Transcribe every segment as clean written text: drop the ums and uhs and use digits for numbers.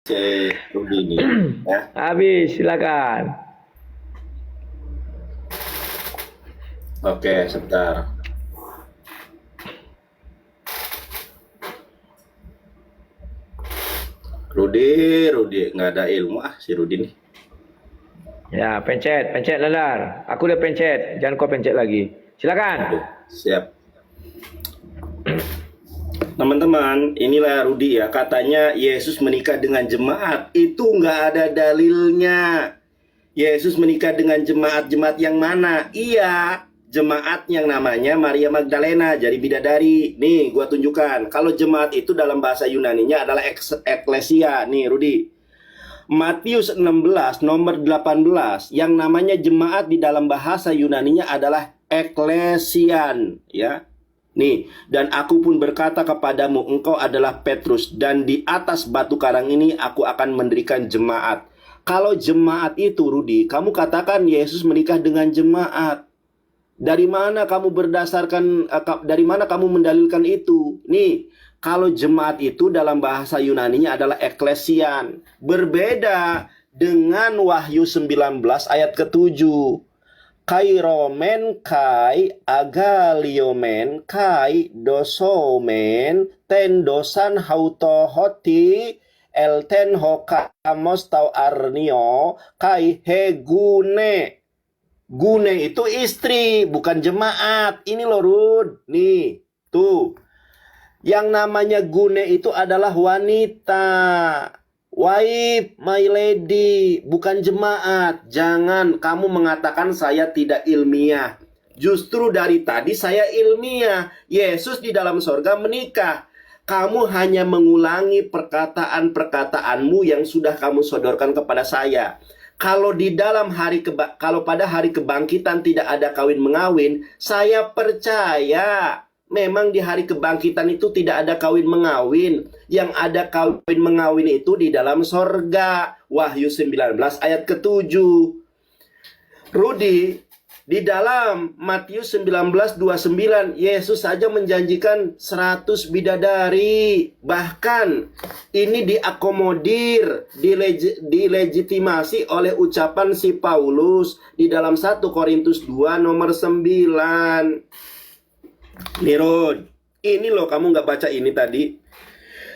Rudy ini ya. Habis, silakan. Oke, sebentar. Rudy nggak ada ilmu si Rudy nih. Ya, pencet Lalar. Aku udah pencet, jangan kau pencet lagi. Silakan. Aduh, siap. Teman-teman, inilah Rudy ya. Katanya Yesus menikah dengan jemaat. Itu nggak ada dalilnya. Yesus menikah dengan jemaat yang mana? Iya, jemaat yang namanya Maria Magdalena, jadi bidadari. Nih, gua tunjukkan. Kalau jemaat itu dalam bahasa Yunaninya adalah eklesia. Nih, Rudy. Matius 16 nomor 18 yang namanya jemaat di dalam bahasa Yunaninya adalah eklesian, ya. Nih, dan aku pun berkata kepadamu, engkau adalah Petrus, dan di atas batu karang ini aku akan mendirikan jemaat. Kalau jemaat itu, Rudy, kamu katakan Yesus menikah dengan jemaat. Dari mana kamu dari mana kamu mendalilkan itu? Nih, kalau jemaat itu dalam bahasa Yunaninya adalah eklesian. Berbeda dengan Wahyu 19 ayat ke-7. Kairomen kai agaliomen kai dosomen tendosan hautohoti elten hokamos tau arnio kai hegune. Gune itu istri, bukan jemaat. Ini loh, Rud. Nih, tuh. Yang namanya gune itu adalah wanita. Wife, my lady, bukan jemaat. Jangan kamu mengatakan saya tidak ilmiah. Justru dari tadi saya ilmiah. Yesus di dalam sorga menikah. Kamu hanya mengulangi perkataan-perkataanmu yang sudah kamu sodorkan kepada saya. Kalau pada hari kebangkitan tidak ada kawin mengawin, saya percaya memang di hari kebangkitan itu tidak ada kawin mengawin. Yang ada kawin mengawin itu di dalam sorga. Wahyu 19 ayat ke-7. Rudy, di dalam Matius 19:29 Yesus saja menjanjikan 100 bidadari. Bahkan ini diakomodir, dilegitimasi oleh ucapan si Paulus di dalam 1 Korintus 2 nomor 9. Nirod, ini loh, kamu nggak baca ini tadi.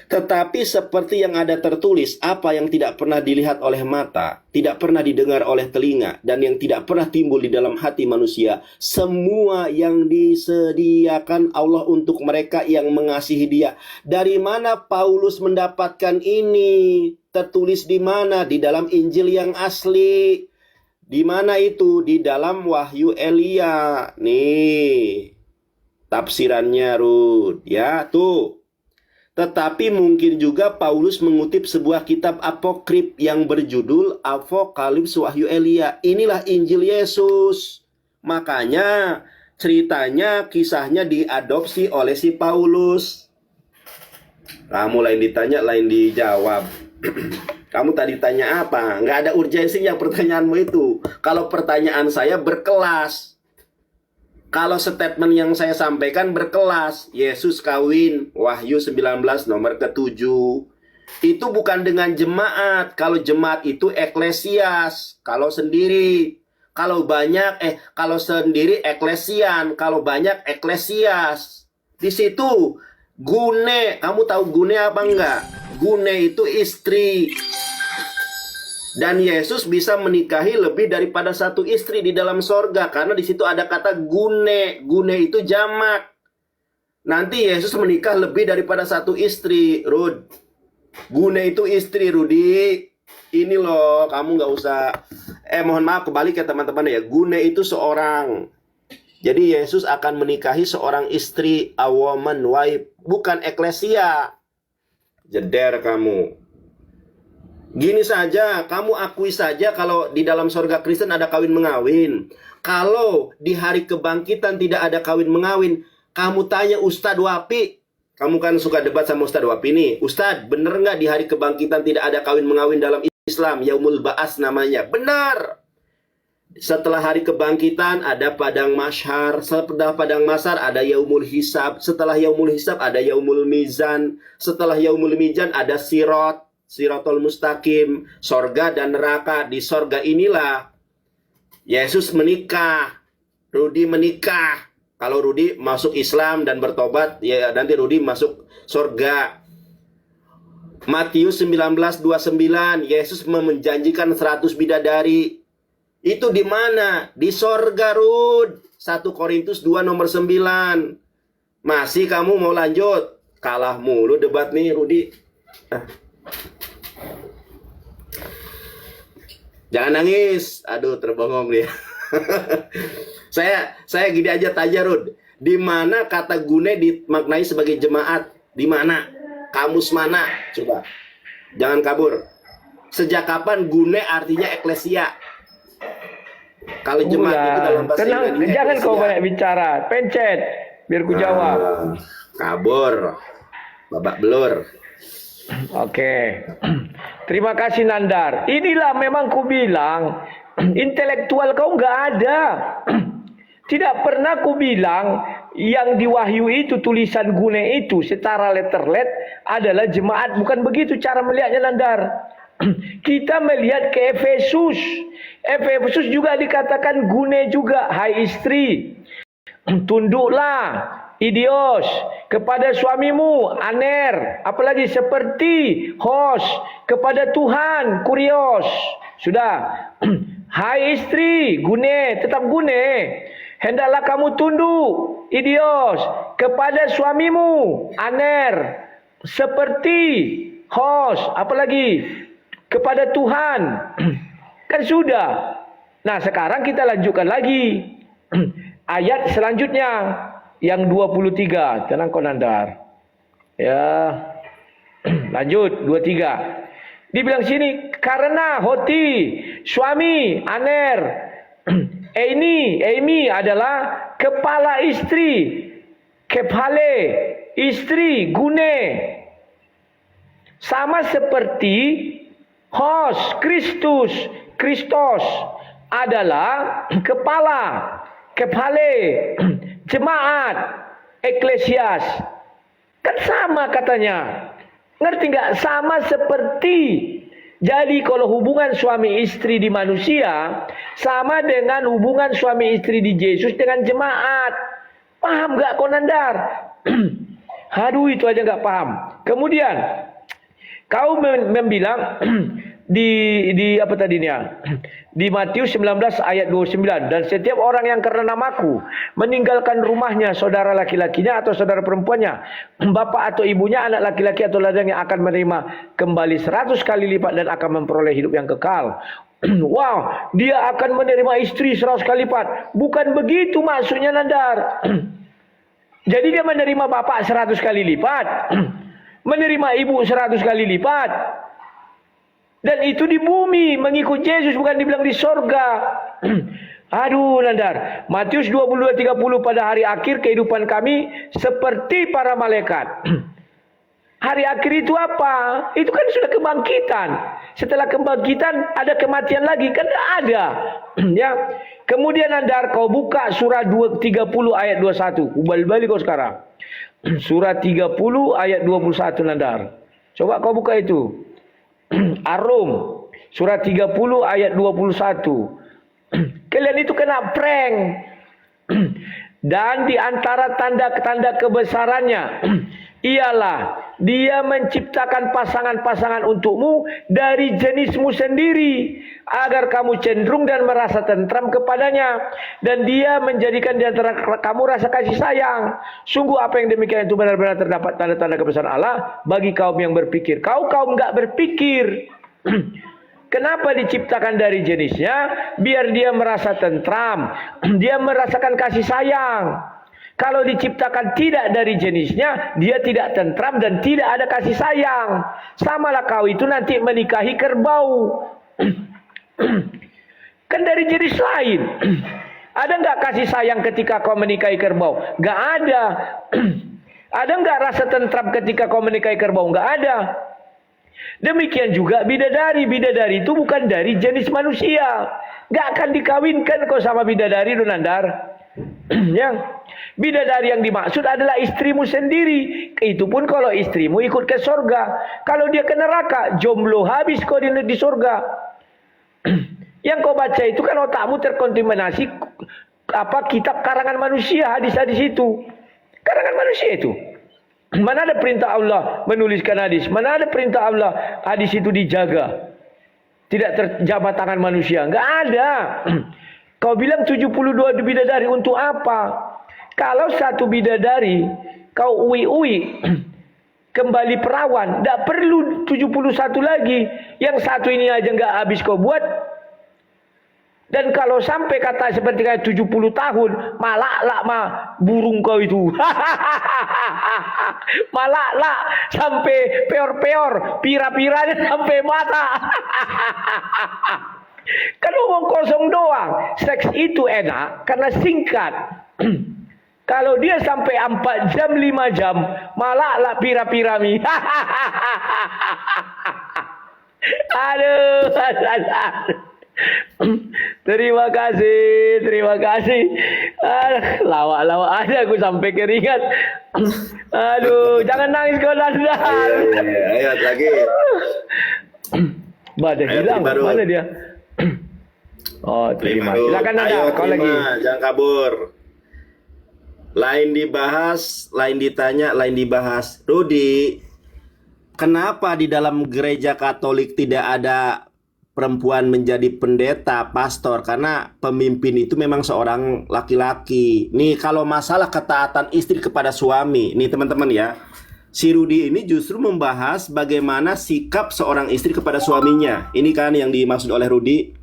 Tetapi seperti yang ada tertulis, apa yang tidak pernah dilihat oleh mata, tidak pernah didengar oleh telinga, dan yang tidak pernah timbul di dalam hati manusia, semua yang disediakan Allah untuk mereka yang mengasihi Dia. Dari mana Paulus mendapatkan ini? Tertulis di mana? Di dalam Injil yang asli. Di mana itu? Di dalam Wahyu Elia. Nih, tafsirannya, Rud. Ya, tuh. Tetapi mungkin juga Paulus mengutip sebuah kitab apokrif yang berjudul Apokalips Wahyu Elia. Inilah Injil Yesus. Makanya ceritanya, kisahnya diadopsi oleh si Paulus. Kamu lain ditanya, lain dijawab. Kamu tadi tanya apa? Nggak ada urgensinya pertanyaanmu itu. Kalau pertanyaan saya berkelas. Kalau statement yang saya sampaikan berkelas, Yesus kawin, Wahyu 19 nomor ke-7. Itu bukan dengan jemaat. Kalau jemaat itu eklesias. Kalau sendiri. Kalau sendiri eklesian. Kalau banyak eklesias. Di situ gune. Kamu tahu gune apa enggak? Gune itu istri. Dan Yesus bisa menikahi lebih daripada satu istri di dalam sorga. Karena di situ ada kata gune. Gune itu jamak. Nanti Yesus menikah lebih daripada satu istri, Rud. Gune itu istri, Rudi. Ini loh, kamu nggak usah. Mohon maaf, kebalik ya teman-teman ya. Gune itu seorang. Jadi Yesus akan menikahi seorang istri, a woman, wife. Bukan eklesia. Jeder kamu. Gini saja, kamu akui saja kalau di dalam sorga Kristen ada kawin mengawin. Kalau di hari kebangkitan tidak ada kawin mengawin, kamu tanya Ustadz Wapi. Kamu kan suka debat sama Ustadz Wapi nih. Ustadz, bener nggak di hari kebangkitan tidak ada kawin mengawin dalam Islam? Yaumul Ba'as namanya. Benar. Setelah hari kebangkitan ada padang mahsyar. Setelah padang mahsyar ada yaumul hisab. Setelah yaumul hisab ada yaumul mizan. Setelah yaumul mizan ada sirot. Siratul Mustaqim, sorga dan neraka. Di sorga inilah Yesus menikah, Rudi menikah. Kalau Rudi masuk Islam dan bertobat, ya nanti Rudi masuk sorga. Matius 19:29, Yesus menjanjikan 100 bidadari. Itu di mana? Di sorga, Rud. 1 Korintus 2 nomor 9. Masih kamu mau lanjut? Kalah mulu debat nih, Rudi. Jangan nangis. Aduh, terbengong dia. Saya gini aja tanya, Rud. Di mana kata gune dimaknai sebagai jemaat? Di mana? Kamus mana? Coba. Jangan kabur. Sejak kapan gune artinya eklesia? Kalau jemaat itu dalam bahasa Yunani, jangan eklesia. kau banyak bicara. Pencet biar ku jawab. Kabur. Babak belur. Oke. Terima kasih Nandar. Inilah memang ku bilang intelektual kau nggak ada. Tidak pernah ku bilang yang di Wahyu itu tulisan gune itu secara letterlet adalah jemaat. Bukan begitu cara melihatnya Nandar. Kita melihat ke Efesus. Efesus juga dikatakan gune juga, hai istri. Tunduklah, idios, kepada suamimu, aner, apalagi seperti hos, kepada Tuhan, kurios. Sudah. Hai istri, gune, tetap gune. Hendaklah kamu tunduk, idios, kepada suamimu, aner, seperti hos, apalagi kepada Tuhan. Kan sudah. Nah, sekarang kita lanjutkan lagi. Ayat selanjutnya yang 23. Tenang kau Nandar. Ya. Lanjut 23. Dibilang sini karena hoti suami aner Amy adalah kepala istri, kepale istri gune, sama seperti hos Kristus adalah kepala, kepale jemaat eklesias. Kan sama katanya. Ngerti nggak? Sama seperti. Jadi kalau hubungan suami istri di manusia sama dengan hubungan suami istri di Yesus dengan jemaat. Paham nggak kau Nandar? Aduh, itu aja nggak paham. Kemudian kau membilang di apa tadinya? Di Matius 19 ayat 29, dan setiap orang yang karena namaku meninggalkan rumahnya, saudara laki-lakinya atau saudara perempuannya, bapak atau ibunya, anak laki-laki atau ladang, yang akan menerima kembali 100 kali lipat dan akan memperoleh hidup yang kekal. Wow, dia akan menerima istri 100 kali lipat. Bukan begitu maksudnya Nandar. Jadi dia menerima bapak 100 kali lipat, menerima ibu 100 kali lipat. Dan itu di bumi mengikut Yesus, bukan dibilang di sorga. Aduh Nandar. Matius 22:30, pada hari akhir kehidupan kami seperti para malaikat. Hari akhir itu apa? Itu kan sudah kebangkitan. Setelah kebangkitan ada kematian lagi, kan ada. Ya. Kemudian Nandar, kau buka surah 30 ayat 21. Ubal-balik kau sekarang. Surah 30 ayat 21 Nandar. Coba kau buka itu. Ar-Rum surah 30 ayat 21. Kalian itu kena prank. Dan di antara tanda-tanda kebesarannya ialah dia menciptakan pasangan-pasangan untukmu dari jenismu sendiri, agar kamu cenderung dan merasa tentram kepadanya, dan dia menjadikan di antara kamu rasa kasih sayang. Sungguh apa yang demikian itu benar-benar terdapat tanda-tanda kebesaran Allah bagi kaum yang berpikir. Kau kaum enggak berpikir. Kenapa diciptakan dari jenisnya? Biar dia merasa tentram, dia merasakan kasih sayang. Kalau diciptakan tidak dari jenisnya, dia tidak tentram dan tidak ada kasih sayang. Samalah kau itu nanti menikahi kerbau. Kan dari jenis lain. Ada nggak kasih sayang ketika kau menikahi kerbau? Nggak ada. Ada nggak rasa tentram ketika kau menikahi kerbau? Nggak ada. Demikian juga bidadari. Bidadari itu bukan dari jenis manusia. Nggak akan dikawinkan kau sama bidadari, Nandar. Ya. Bidadari yang dimaksud adalah istrimu sendiri. Itu pun kalau istrimu ikut ke surga. Kalau dia ke neraka, jomblo habis kau di surga. Yang kau baca itu kan otakmu terkontaminasi kitab karangan manusia, hadis-hadis itu. Karangan manusia itu. Mana ada perintah Allah menuliskan hadis? Mana ada perintah Allah hadis itu dijaga? Tidak terjabat tangan manusia. Enggak ada. Kau bilang 72 bidadari untuk apa? Kalau satu bidadari kau ui-ui kembali perawan, tidak perlu 71 lagi. Yang satu ini aja nggak habis kau buat. Dan kalau sampai kata seperti kayak 70 tahun, malak mah burung kau itu. Malak sampai peor-peor, pira-piranya sampai mata. Kan omong kosong doang. Seks itu enak karena singkat. Kalau dia sampai 4 jam, 5 jam, malah pira-pirami. Aduh. Terima kasih. Lawak-lawak aja aku sampai keringat. Aduh, jangan nangis kau Nanda. Ayo lagi. Badan hilang, mana dia? Oh, terima. Silakan Nanda, kau lagi. Jangan kabur. Lain dibahas, lain ditanya, lain dibahas. Rudi, kenapa di dalam gereja Katolik tidak ada perempuan menjadi pendeta, pastor? Karena pemimpin itu memang seorang laki-laki. Nih kalau masalah ketaatan istri kepada suami, nih teman-teman ya, si Rudi ini justru membahas bagaimana sikap seorang istri kepada suaminya. Ini kan yang dimaksud oleh Rudi.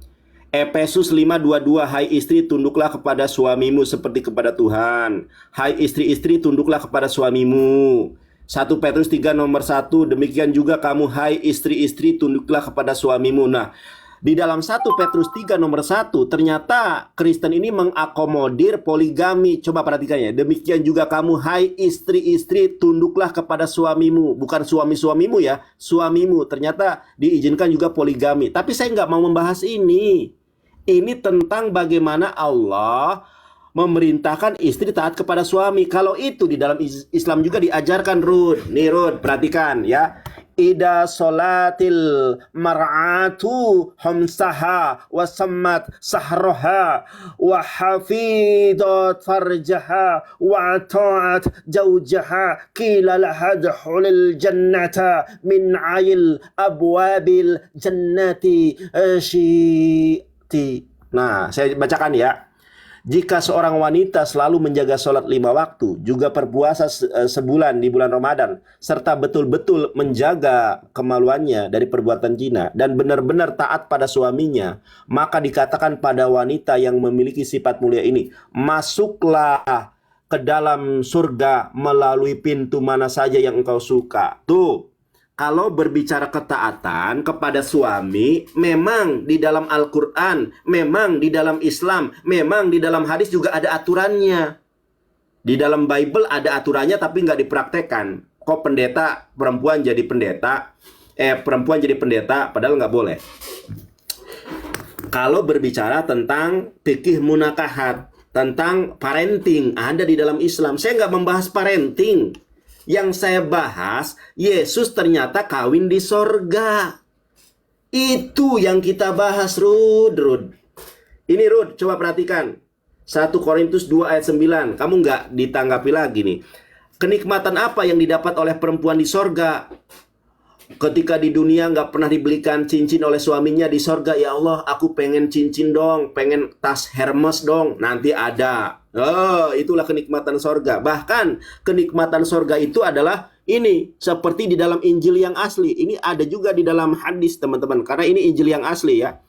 Efesus 5:22, hai istri tunduklah kepada suamimu seperti kepada Tuhan. Hai istri-istri tunduklah kepada suamimu. 1 Petrus 3 nomor 1, demikian juga kamu hai istri-istri tunduklah kepada suamimu. Nah, di dalam 1 Petrus 3 nomor 1 ternyata Kristen ini mengakomodir poligami. Coba perhatikan ya. Demikian juga kamu hai istri-istri tunduklah kepada suamimu. Bukan suami-suamimu ya, suamimu. Ternyata diizinkan juga poligami. Tapi saya nggak mau membahas ini. Ini tentang bagaimana Allah memerintahkan istri taat kepada suami. Kalau itu di dalam Islam juga diajarkan, Rud. Nih Rud, perhatikan ya. Ida solatil mar'atu hamsaha wa sammat sahroha wa hafidhat farjaha wa ta'at jaujaha qila laha dhulil jannata min ayil abwabil jannati Nah, saya bacakan ya. Jika seorang wanita selalu menjaga sholat 5 waktu, juga berpuasa sebulan di bulan Ramadan, serta betul-betul menjaga kemaluannya dari perbuatan zina, dan benar-benar taat pada suaminya, maka dikatakan pada wanita yang memiliki sifat mulia ini, masuklah ke dalam surga melalui pintu mana saja yang engkau suka. Tuh. Kalau berbicara ketaatan kepada suami, memang di dalam Al-Quran, memang di dalam Islam, memang di dalam hadis juga ada aturannya. Di dalam Bible ada aturannya tapi nggak dipraktekkan. Kok pendeta perempuan jadi pendeta, perempuan jadi pendeta, padahal nggak boleh. Kalau berbicara tentang fikih munakahat, tentang parenting, ada di dalam Islam. Saya nggak membahas parenting. Yang saya bahas, Yesus ternyata kawin di sorga. Itu yang kita bahas, Rud. Ini Rud, coba perhatikan. 1 Korintus 2 ayat 9. Kamu nggak ditanggapi lagi nih. Kenikmatan apa yang didapat oleh perempuan di sorga? Ketika di dunia nggak pernah dibelikan cincin oleh suaminya, di sorga, ya Allah, aku pengen cincin dong, pengen tas Hermes dong, nanti ada. Oh, itulah kenikmatan sorga. Bahkan kenikmatan sorga itu adalah ini, seperti di dalam Injil yang asli. Ini ada juga di dalam hadis, teman-teman, karena ini Injil yang asli ya.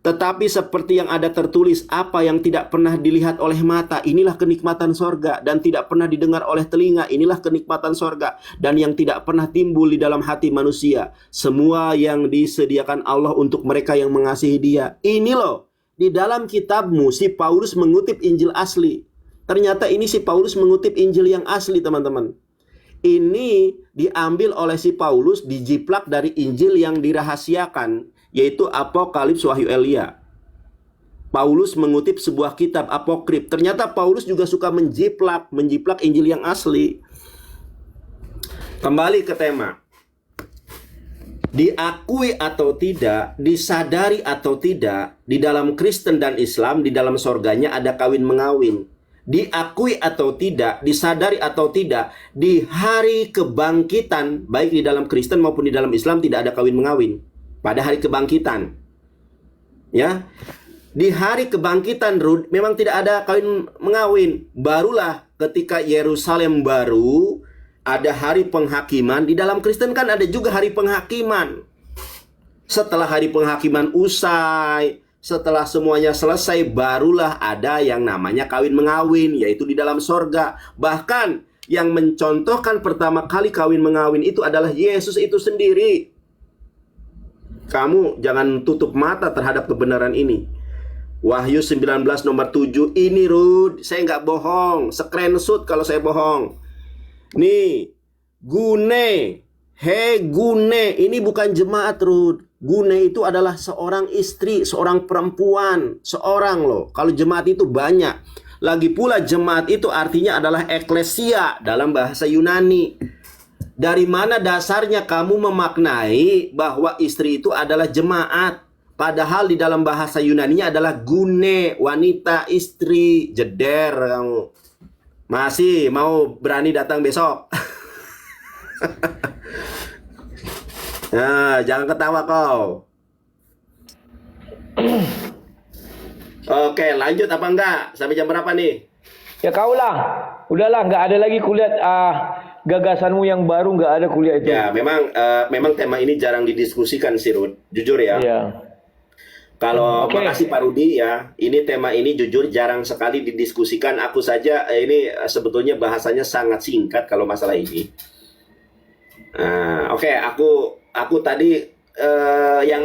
Tetapi seperti yang ada tertulis, apa yang tidak pernah dilihat oleh mata, inilah kenikmatan sorga. Dan tidak pernah didengar oleh telinga, inilah kenikmatan sorga. Dan yang tidak pernah timbul di dalam hati manusia, semua yang disediakan Allah untuk mereka yang mengasihi Dia. Ini loh, di dalam kitabmu si Paulus mengutip Injil asli. Ternyata ini si Paulus mengutip Injil yang asli, teman-teman. Ini diambil oleh si Paulus, dijiplak dari Injil yang dirahasiakan, yaitu Apokalips Wahyu Elia. Paulus mengutip sebuah kitab apokrif. Ternyata Paulus juga suka menjiplak Injil yang asli. Kembali ke tema. Diakui atau tidak, disadari atau tidak, di dalam Kristen dan Islam, di dalam sorganya ada kawin mengawin. Diakui atau tidak, disadari atau tidak, di hari kebangkitan, baik di dalam Kristen maupun di dalam Islam, tidak ada kawin mengawin. Pada hari kebangkitan. Ya, di hari kebangkitan, Rud, memang tidak ada kawin mengawin. Barulah ketika Yerusalem baru, ada hari penghakiman. Di dalam Kristen kan ada juga hari penghakiman. Setelah hari penghakiman usai, setelah semuanya selesai, barulah ada yang namanya kawin mengawin, yaitu di dalam sorga. Bahkan yang mencontohkan pertama kali kawin mengawin itu adalah Yesus itu sendiri. Kamu jangan tutup mata terhadap kebenaran ini. Wahyu 19 nomor 7. Ini Rud, saya nggak bohong. Screenshot kalau saya bohong. Nih, Gune. Gune. Ini bukan jemaat, Rud. Gune itu adalah seorang istri, seorang perempuan. Seorang loh. Kalau jemaat itu banyak. Lagi pula jemaat itu artinya adalah eklesia dalam bahasa Yunani. Dari mana dasarnya kamu memaknai bahwa istri itu adalah jemaat? Padahal di dalam bahasa Yunaninya adalah gune, wanita, istri. Jeder kamu. Masih mau berani datang besok? Nah, jangan ketawa kau. Oke, lanjut apa enggak? Sampai jam berapa nih? Ya kaulah. Udahlah, nggak ada lagi kulihat gagasanmu yang baru, nggak ada kuliah itu. Ya, memang tema ini jarang didiskusikan sih, Rud. Jujur ya. Iya. Kalau Oke. makasih Pak Rudi ya, ini tema ini jujur jarang sekali didiskusikan. Aku saja ini sebetulnya bahasanya sangat singkat kalau masalah ini. Oke, aku tadi yang